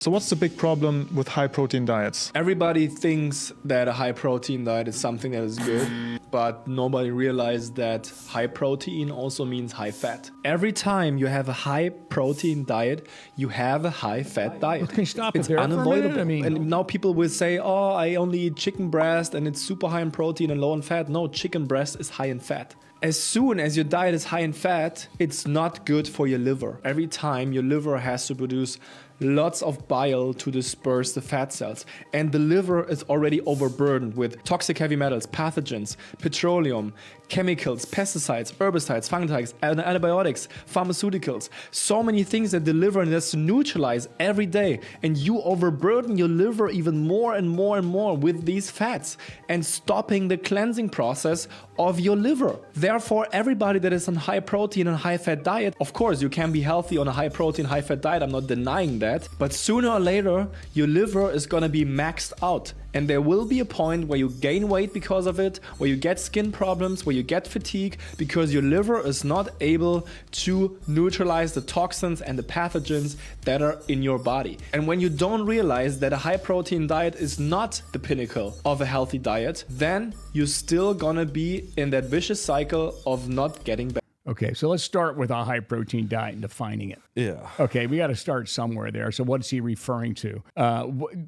So what's the big problem with high protein diets? Everybody thinks that a high protein diet is something that is good, but nobody realized that high protein also means high fat. Every time you have a high protein diet, you have a high fat diet. Can you stop it's it there unavoidable. For a minute? And now people will say, oh, I only eat chicken breast and it's super high in protein and low in fat. No, chicken breast is high in fat. As soon as your diet is high in fat, it's not good for your liver. Every time your liver has to produce lots of bile to disperse the fat cells. And the liver is already overburdened with toxic heavy metals, pathogens, petroleum, chemicals, pesticides, herbicides, fungicides, antibiotics, pharmaceuticals. So many things that the liver has to neutralize every day. And you overburden your liver even more and more and more with these fats and stopping the cleansing process of your liver. Therefore, everybody that is on high protein and high fat diet, of course, you can be healthy on a high protein, high fat diet. I'm not denying that. But sooner or later, your liver is going to be maxed out. And there will be a point where you gain weight because of it, where you get skin problems, where you get fatigue, because your liver is not able to neutralize the toxins and the pathogens that are in your body. And when you don't realize that a high protein diet is not the pinnacle of a healthy diet, then you're still gonna be in that vicious cycle of not getting better. Okay, so let's start with a high protein diet and defining it. Yeah. Okay, we got to start somewhere there. So what's he referring to?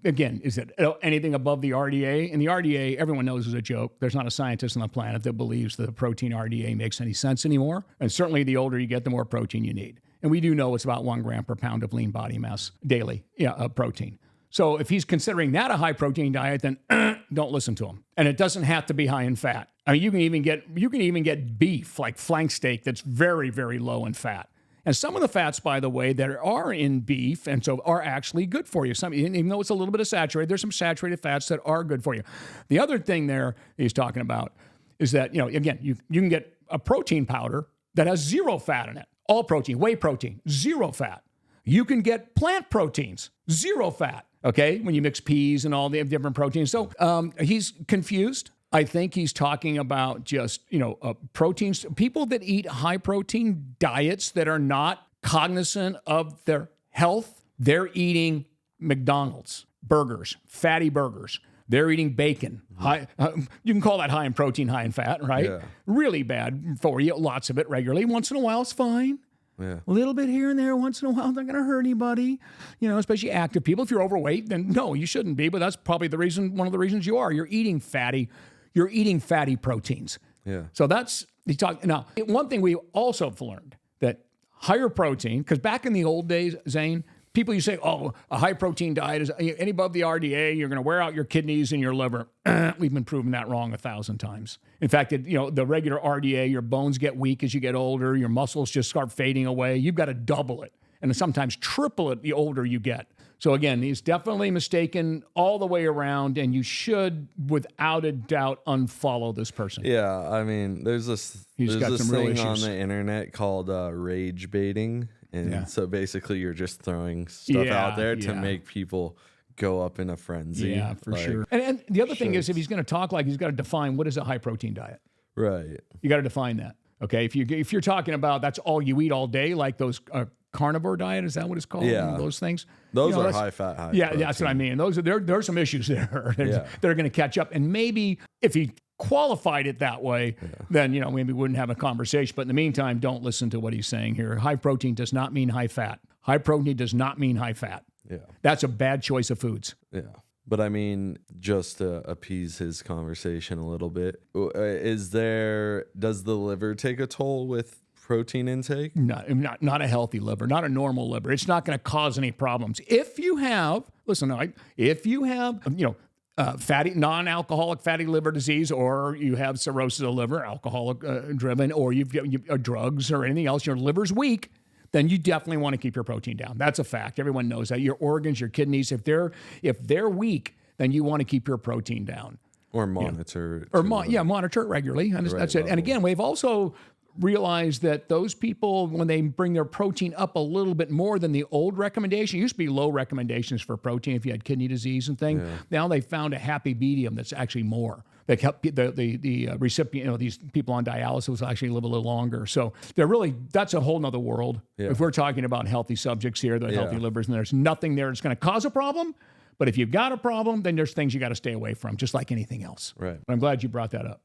Again, is it anything above the RDA? And the RDA, everyone knows is a joke. There's not a scientist on the planet that believes that the protein RDA makes any sense anymore. And certainly the older you get, the more protein you need. And we do know it's about 1 gram per pound of lean body mass daily, protein. So if he's considering that a high protein diet, then don't listen to him. And it doesn't have to be high in fat. I mean, you can even get beef, like flank steak, that's very, very low in fat. And some of the fats, by the way, that are in beef and so are actually good for you. Some, even though it's a little bit of saturated, there's some saturated fats that are good for you. The other thing there he's talking about is that, again, you can get a protein powder that has 0 fat in it. All protein, whey protein, 0 fat. You can get plant proteins, 0 fat. Okay, when you mix peas and all the different proteins. So he's confused. I think he's talking about just, proteins. People that eat high protein diets that are not cognizant of their health, they're eating McDonald's, burgers, fatty burgers. They're eating bacon. High, you can call that high in protein, high in fat, right? Yeah. Really bad for you, lots of it regularly. Once in a while, it's fine. Yeah. A little bit here and there, once in a while, not going to hurt anybody. Especially active people. If you're overweight, then no, you shouldn't be. But that's probably one of the reasons you are. You're eating fatty proteins. Yeah. So he's talking. Now, one thing we also have learned that higher protein, because back in the old days, Zane, people used to say, oh, a high protein diet is any above the RDA, you're going to wear out your kidneys and your liver. We've been proving that wrong 1,000 times. In fact, the regular RDA, your bones get weak as you get older, your muscles just start fading away. You've got to double it and sometimes triple it the older you get. So again, he's definitely mistaken all the way around, and you should, without a doubt, unfollow this person. Yeah, I mean, there's this thing on the internet called rage baiting. And so basically you're just throwing stuff out there to make people go up in a frenzy. Yeah, for sure. And the other thing is, if he's going to talk, he's got to define what is a high protein diet. Right. You got to define that. Okay. If you're talking about that's all you eat all day, like those carnivore diet, is that what it's called? Yeah. Those things. Those are high fat, high protein. That's what I mean. There are some issues there that are going to catch up. And maybe if he qualified it that way, then maybe we wouldn't have a conversation. But in the meantime, don't listen to what he's saying here. High protein does not mean high fat. High protein does not mean high fat. Yeah. That's a bad choice of foods. Yeah. But I mean, just to appease his conversation a little bit, does the liver take a toll with protein intake? Not a healthy liver, not a normal liver. It's not going to cause any problems. If you have, fatty, non-alcoholic fatty liver disease, or you have cirrhosis of the liver, alcoholic driven, or you've drugs or anything else, your liver's weak, then you definitely want to keep your protein down. That's a fact. Everyone knows that. Your organs, your kidneys, if they're weak, then you want to keep your protein down. Or monitor. Monitor it regularly. And that's it. And again, we've also realized that those people, when they bring their protein up a little bit more than the old recommendation, it used to be low recommendations for protein if you had kidney disease and things. Yeah. Now they found a happy medium that's actually more. They kept the recipient, these people on dialysis actually live a little longer. So that's a whole nother world. Yeah. If we're talking about healthy subjects here, the healthy livers, and there's nothing there that's going to cause a problem. But if you've got a problem, then there's things you got to stay away from, just like anything else. Right. But I'm glad you brought that up.